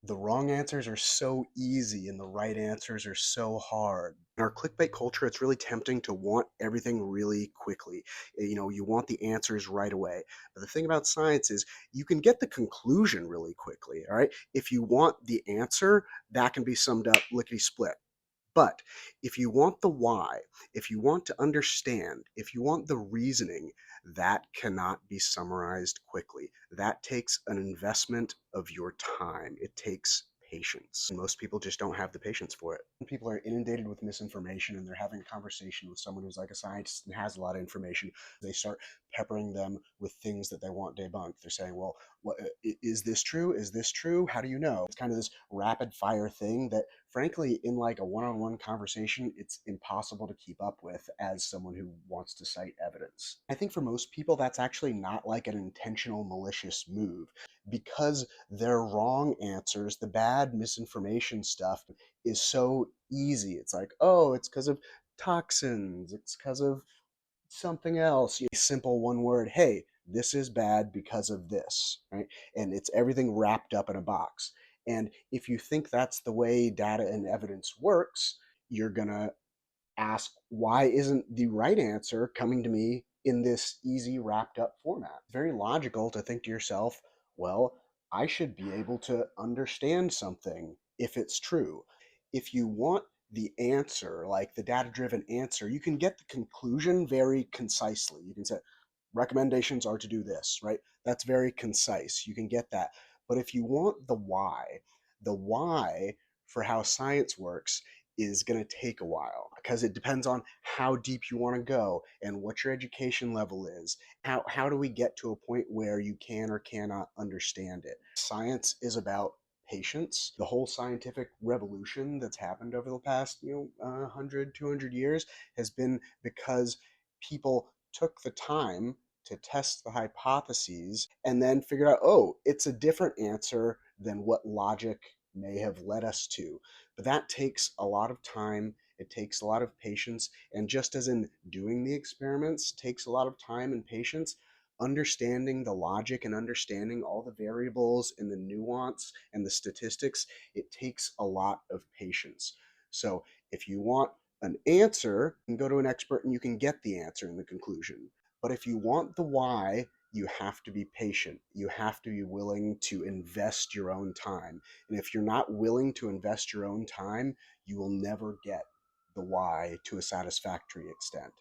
The wrong answers are so easy and the right answers are so hard. In our clickbait culture, it's really tempting to want everything really quickly. You want the answers right away. But the thing about science is you can get the conclusion really quickly, all right? If you want the answer, that can be summed up lickety split. But if you want the why, if you want to understand, if you want the reasoning, that cannot be summarized quickly. That takes an investment of your time. It takes patience. Most people just don't have the patience for it. People are inundated with misinformation and they're having a conversation with someone who's like a scientist and has a lot of information. They start peppering them with things that they want debunked. They're saying, well, is this true? Is this true? How do you know? It's kind of this rapid fire thing that frankly, in like a one-on-one conversation, it's impossible to keep up with as someone who wants to cite evidence. I think for most people, that's actually not like an intentional malicious move because their wrong answers, the bad misinformation stuff is so easy. It's like, oh, it's because of toxins, it's because of something else. Simple one word, hey, this is bad because of this, right? And it's everything wrapped up in a box. And if you think that's the way data and evidence works, you're going to ask, why isn't the right answer coming to me in this easy wrapped up format? It's very logical to think to yourself, well, I should be able to understand something if it's true. If you want the answer, like the data driven answer, you can get the conclusion very concisely. You can say, recommendations are to do this, right? That's very concise. You can get that. But if you want the why for how science works is going to take a while because it depends on how deep you want to go and what your education level is. How do we get to a point where you can or cannot understand it? Science is about patience. The whole scientific revolution that's happened over the past 100 200 years has been because people took the time to test the hypotheses and then figured out, oh, it's a different answer than what logic may have led us to. But that takes a lot of time, it takes a lot of patience, and just as in doing the experiments takes a lot of time and patience, understanding the logic and understanding all the variables and the nuance and the statistics, it takes a lot of patience. So if you want an answer, you can go to an expert and you can get the answer and the conclusion. But if you want the why, you have to be patient. You have to be willing to invest your own time. And if you're not willing to invest your own time, you will never get the why to a satisfactory extent.